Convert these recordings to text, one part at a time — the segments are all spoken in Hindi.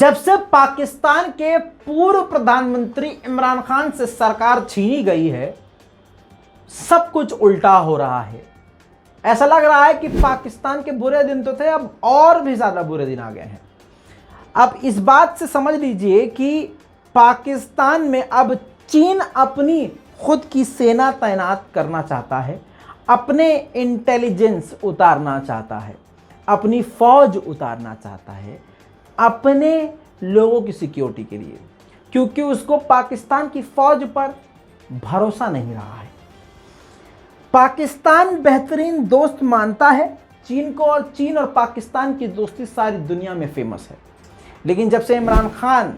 जब से पाकिस्तान के पूर्व प्रधानमंत्री इमरान खान से सरकार छीनी गई है, सब कुछ उल्टा हो रहा है। ऐसा लग रहा है कि पाकिस्तान के बुरे दिन तो थे, अब और भी ज्यादा बुरे दिन आ गए हैं। अब इस बात से समझ लीजिए कि पाकिस्तान में अब चीन अपनी खुद की सेना तैनात करना चाहता है, अपने इंटेलिजेंस उतारना चाहता है, अपनी फौज उतारना चाहता है अपने लोगों की सिक्योरिटी के लिए, क्योंकि उसको पाकिस्तान की फौज पर भरोसा नहीं रहा है। पाकिस्तान बेहतरीन दोस्त मानता है चीन को, और चीन और पाकिस्तान की दोस्ती सारी दुनिया में फेमस है। लेकिन जब से इमरान खान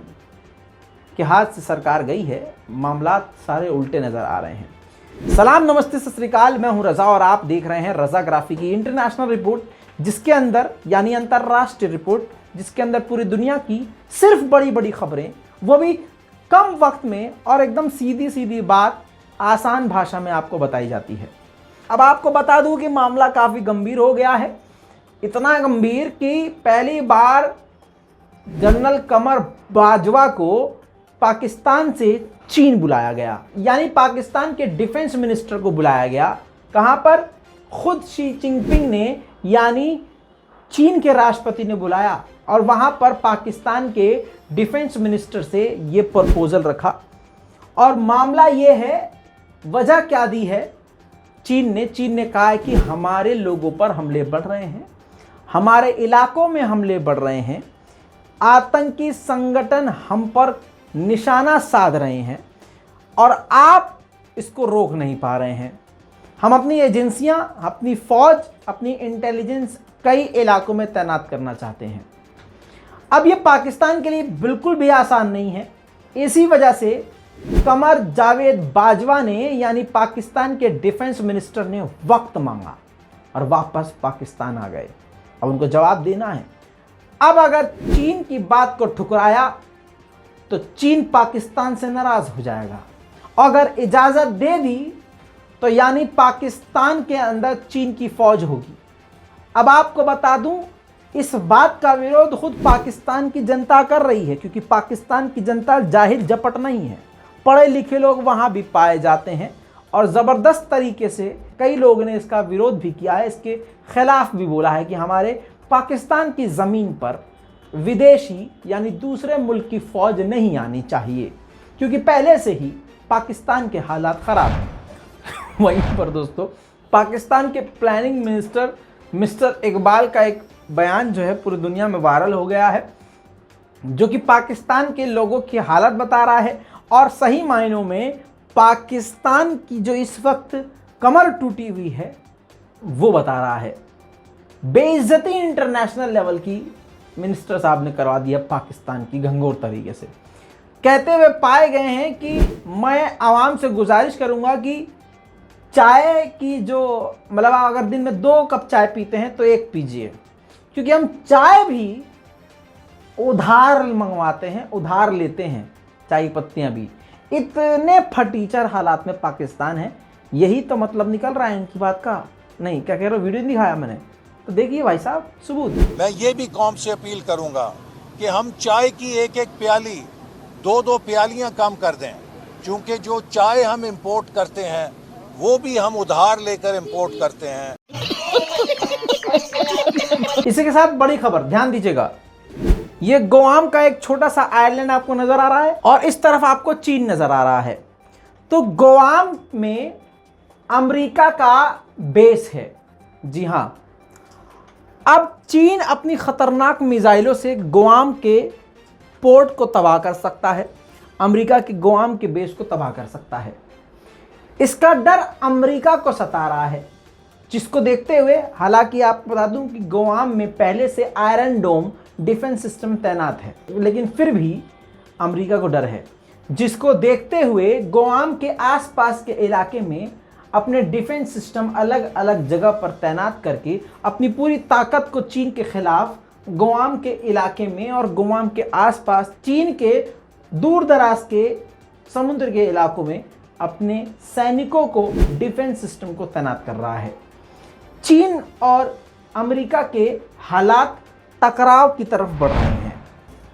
के हाथ से सरकार गई है, मामलात सारे उल्टे नजर आ रहे हैं। सलाम, नमस्ते, सत श्री अकाल। मैं हूं रजा और आप देख रहे हैं रजाग्राफी की इंटरनेशनल रिपोर्ट, जिसके अंदर यानी अंतरराष्ट्रीय रिपोर्ट, जिसके अंदर पूरी दुनिया की सिर्फ बड़ी बड़ी खबरें, वो भी कम वक्त में और एकदम सीधी सीधी बात आसान भाषा में आपको बताई जाती है। अब आपको बता दूं कि मामला काफ़ी गंभीर हो गया है। इतना गंभीर कि पहली बार जनरल कमर बाजवा को पाकिस्तान से चीन बुलाया गया, यानी पाकिस्तान के डिफेंस मिनिस्टर को बुलाया गया। कहां पर? खुद शी जिनपिंग ने, यानी चीन के राष्ट्रपति ने बुलाया, और वहां पर पाकिस्तान के डिफेंस मिनिस्टर से ये प्रपोजल रखा। और मामला ये है, वजह क्या दी है चीन ने कहा है कि हमारे लोगों पर हमले बढ़ रहे हैं, हमारे इलाकों में हमले बढ़ रहे हैं, आतंकी संगठन हम पर निशाना साध रहे हैं और आप इसको रोक नहीं पा रहे हैं। हम अपनी एजेंसियां, अपनी फौज, अपनी इंटेलिजेंस कई इलाकों में तैनात करना चाहते हैं। अब ये पाकिस्तान के लिए बिल्कुल भी आसान नहीं है। इसी वजह से कमर जावेद बाजवा ने, यानी पाकिस्तान के डिफेंस मिनिस्टर ने वक्त मांगा और वापस पाकिस्तान आ गए। अब उनको जवाब देना है। अब अगर चीन की बात को ठुकराया तो चीन पाकिस्तान से नाराज हो जाएगा, अगर इजाजत दे दी तो यानी पाकिस्तान के अंदर चीन की फौज होगी। अब आपको बता दूं, इस बात का विरोध खुद पाकिस्तान की जनता कर रही है, क्योंकि पाकिस्तान की जनता जाहिल जपट नहीं है, पढ़े लिखे लोग वहां भी पाए जाते हैं। और ज़बरदस्त तरीके से कई लोगों ने इसका विरोध भी किया है, इसके खिलाफ भी बोला है कि हमारे पाकिस्तान की ज़मीन पर विदेशी यानी दूसरे मुल्क की फौज नहीं आनी चाहिए, क्योंकि पहले से ही पाकिस्तान के हालात ख़राब हैं। वहीं पर दोस्तों, पाकिस्तान के प्लानिंग मिनिस्टर मिस्टर इकबाल का एक बयान जो है पूरी दुनिया में वायरल हो गया है, जो कि पाकिस्तान के लोगों की हालत बता रहा है और सही मायनों में पाकिस्तान की जो इस वक्त कमर टूटी हुई है वो बता रहा है। बेइज्जती इंटरनेशनल लेवल की मिनिस्टर साहब ने करवा दिया पाकिस्तान की घंघोर तरीके से, कहते हुए पाए गए हैं कि मैं आवाम से गुजारिश करूंगा कि चाय की जो मतलब अगर दिन में 2 कप चाय पीते हैं तो 1 पीजिए, क्योंकि हम चाय भी उधार मंगवाते हैं, उधार लेते हैं, चाय पत्तियां भी। इतने फटीचर हालात में पाकिस्तान है। यही तो मतलब निकल रहा है इनकी बात का। नहीं, क्या कह रहे हो, वीडियो नहीं दिखाया मैंने, तो देखिए भाई साहब सबूत। मैं ये भी कौम से अपील करूंगा कि हम चाय की 1-1 प्याली 2-2 प्यालियां कम कर दें, क्योंकि जो चाय हम इंपोर्ट करते हैं वो भी हम उधार लेकर इंपोर्ट करते हैं। इसी के साथ बड़ी खबर, ध्यान दीजिएगा। ये गुआम का एक छोटा सा आइलैंड आपको नजर आ रहा है और इस तरफ आपको चीन नजर आ रहा है। तो गुआम में अमेरिका का बेस है। जी हां, अब चीन अपनी खतरनाक मिसाइलों से गुआम के पोर्ट को तबाह कर सकता है, अमेरिका के गुआम के बेस को तबाह कर सकता है। इसका डर अमेरिका को सता रहा है, जिसको देखते हुए, हालांकि आपको बता दूं कि गुआम में पहले से आयरन डोम डिफेंस सिस्टम तैनात है, लेकिन फिर भी अमेरिका को डर है, जिसको देखते हुए गुआम के आसपास के इलाके में अपने डिफेंस सिस्टम अलग अलग जगह पर तैनात करके अपनी पूरी ताकत को चीन के खिलाफ गुआम के इलाके में और गुआम के आसपास चीन के दूर दराज के समुद्र के इलाकों में अपने सैनिकों को, डिफेंस सिस्टम को तैनात कर रहा है। चीन और अमेरिका के हालात टकराव की तरफ बढ़ रहे हैं।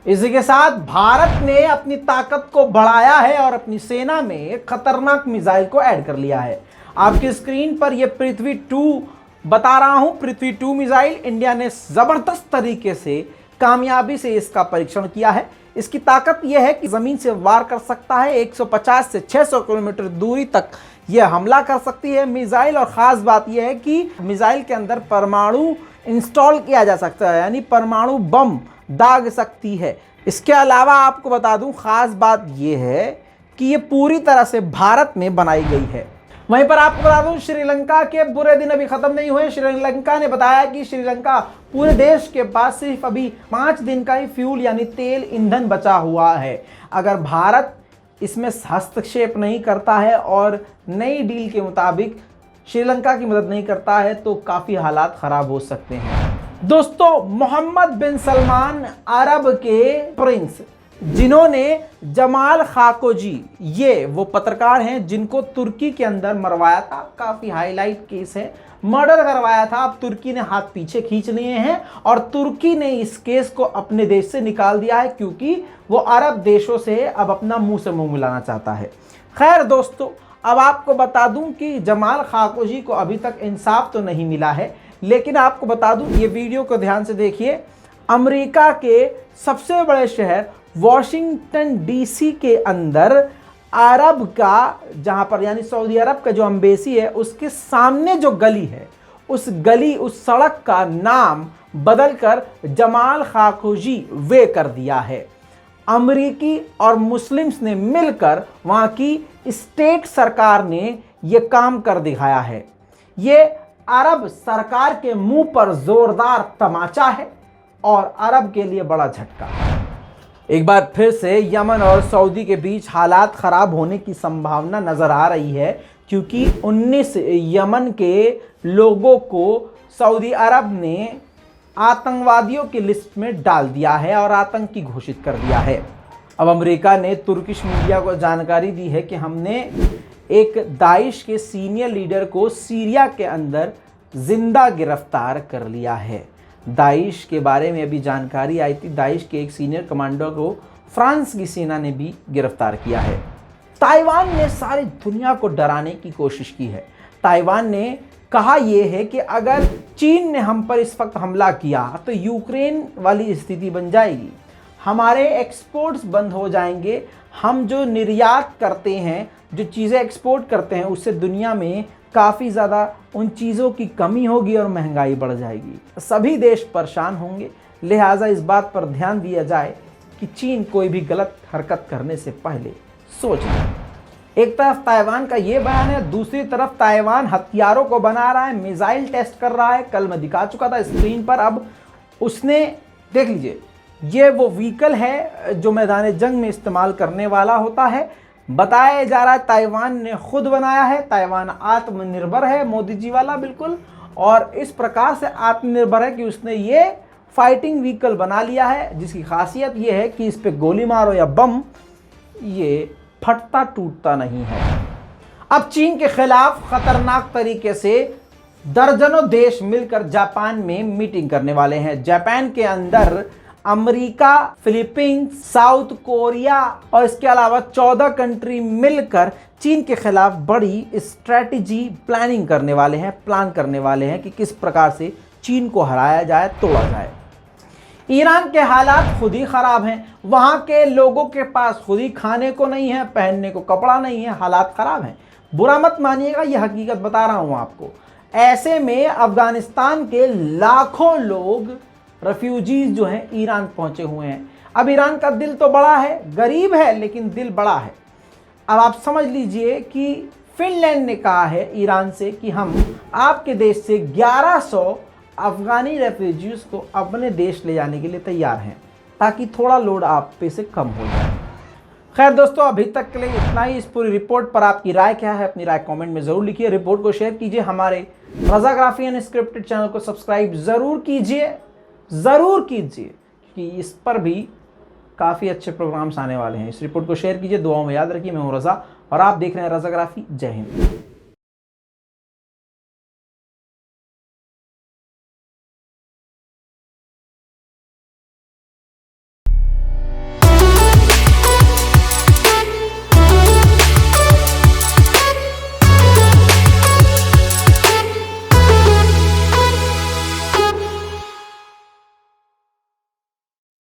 इसी के साथ भारत ने अपनी ताकत को बढ़ाया है और अपनी सेना में खतरनाक मिसाइल को ऐड कर लिया है। आपकी स्क्रीन पर यह पृथ्वी 2 बता रहा हूं। पृथ्वी 2 मिसाइल इंडिया ने जबरदस्त तरीके से कामयाबी से इसका परीक्षण किया है। इसकी ताकत यह है कि जमीन से वार कर सकता है, 150 से 600 किलोमीटर दूरी तक यह हमला कर सकती है मिसाइल। और ख़ास बात यह है कि मिसाइल के अंदर परमाणु इंस्टॉल किया जा सकता है, यानी परमाणु बम दाग सकती है। इसके अलावा आपको बता दूं, ख़ास बात यह है कि ये पूरी तरह से भारत में बनाई गई है। वहीं पर आपको बता दूं, श्रीलंका के बुरे दिन अभी खत्म नहीं हुए। श्रीलंका ने बताया कि श्रीलंका पूरे देश के पास सिर्फ अभी 5 दिन का ही फ्यूल यानी तेल ईंधन बचा हुआ है। अगर भारत इसमें हस्तक्षेप नहीं करता है और नई डील के मुताबिक श्रीलंका की मदद नहीं करता है तो काफ़ी हालात ख़राब हो सकते हैं। दोस्तों, मोहम्मद बिन सलमान अरब के प्रिंस, जिन्होंने जमाल खाशोगी, ये वो पत्रकार हैं जिनको तुर्की के अंदर मरवाया था, काफ़ी हाईलाइट केस है, मर्डर करवाया था। अब तुर्की ने हाथ पीछे खींच लिए हैं और तुर्की ने इस केस को अपने देश से निकाल दिया है, क्योंकि वो अरब देशों से अब अपना मुंह से मुंह मिलाना चाहता है। खैर दोस्तों, अब आपको बता दूं कि जमाल खाशोगी को अभी तक इंसाफ तो नहीं मिला है, लेकिन आपको बता दूं, ये वीडियो को ध्यान से देखिए। अमेरिका के सबसे बड़े शहर वॉशिंगटन डीसी के अंदर अरब का, जहां पर यानी सऊदी अरब का जो एम्बेसी है, उसके सामने जो गली है, उस सड़क का नाम बदलकर जमाल खाशोगी वे कर दिया है। अमेरिकी और मुस्लिम्स ने मिलकर, वहां की स्टेट सरकार ने यह काम कर दिखाया है। ये अरब सरकार के मुंह पर जोरदार तमाचा है और अरब के लिए बड़ा झटका है। एक बार फिर से यमन और सऊदी के बीच हालात ख़राब होने की संभावना नज़र आ रही है, क्योंकि 19 यमन के लोगों को सऊदी अरब ने आतंकवादियों की लिस्ट में डाल दिया है और आतंकी घोषित कर दिया है। अब अमेरिका ने तुर्किश मीडिया को जानकारी दी है कि हमने एक दाइश के सीनियर लीडर को सीरिया के अंदर जिंदा गिरफ्तार कर लिया है। दाइश के बारे में अभी जानकारी आई थी, दाइश के एक सीनियर कमांडर को फ्रांस की सेना ने भी गिरफ्तार किया है। ताइवान ने सारी दुनिया को डराने की कोशिश की है। ताइवान ने कहा यह है कि अगर चीन ने हम पर इस वक्त हमला किया तो यूक्रेन वाली स्थिति बन जाएगी, हमारे एक्सपोर्ट्स बंद हो जाएंगे, हम जो निर्यात करते हैं, जो चीज़ें एक्सपोर्ट करते हैं, उससे दुनिया में काफ़ी ज़्यादा उन चीज़ों की कमी होगी और महंगाई बढ़ जाएगी, सभी देश परेशान होंगे। लिहाजा इस बात पर ध्यान दिया जाए कि चीन कोई भी गलत हरकत करने से पहले सोच ले। एक तरफ ताइवान का ये बयान है, दूसरी तरफ ताइवान हथियारों को बना रहा है, मिसाइल टेस्ट कर रहा है। कल मैं दिखा चुका था स्क्रीन पर, अब उसने देख लीजिए, ये वो व्हीकल है जो मैदान जंग में इस्तेमाल करने वाला होता है। बताया जा रहा है ताइवान ने खुद बनाया है, ताइवान आत्मनिर्भर है, मोदी जी वाला बिल्कुल, और इस प्रकार से आत्मनिर्भर है कि उसने ये फाइटिंग व्हीकल बना लिया है, जिसकी खासियत ये है कि इस पे गोली मारो या बम, ये फटता टूटता नहीं है। अब चीन के खिलाफ खतरनाक तरीके से दर्जनों देश मिलकर जापान में मीटिंग करने वाले हैं। जापान के अंदर अमेरिका, फिलीपींस, साउथ कोरिया और इसके अलावा 14 कंट्री मिलकर चीन के खिलाफ बड़ी स्ट्रैटेजी प्लान करने वाले हैं कि किस प्रकार से चीन को हराया जाए, तोड़ा जाए। ईरान के हालात खुद ही खराब हैं, वहां के लोगों के पास खुद ही खाने को नहीं है, पहनने को कपड़ा नहीं है, हालात खराब हैं। बुरा मत मानिएगा, यह हकीकत बता रहा हूं आपको। ऐसे में अफगानिस्तान के लाखों लोग रेफ्यूजीज जो हैं ईरान पहुंचे हुए हैं। अब ईरान का दिल तो बड़ा है, गरीब है लेकिन दिल बड़ा है। अब आप समझ लीजिए कि फिनलैंड ने कहा है ईरान से कि हम आपके देश से 1100 अफगानी रेफ्यूजीज को अपने देश ले जाने के लिए तैयार हैं, ताकि थोड़ा लोड आप पे से कम हो जाए। खैर दोस्तों, अभी तक के लिए इतना ही। इस पूरी रिपोर्ट पर आपकी राय क्या है, अपनी राय कमेंट में ज़रूर लिखिए। रिपोर्ट को शेयर कीजिए, हमारे रज़ाग्राफी अनस्क्रिप्टेड चैनल को सब्सक्राइब ज़रूर कीजिए, क्योंकि इस पर भी काफ़ी अच्छे प्रोग्राम्स आने वाले हैं। इस रिपोर्ट को शेयर कीजिए, दुआओं में याद रखिए। मैं हूँ रज़ा और आप देख रहे हैं रज़ाग्राफी। जय हिंद।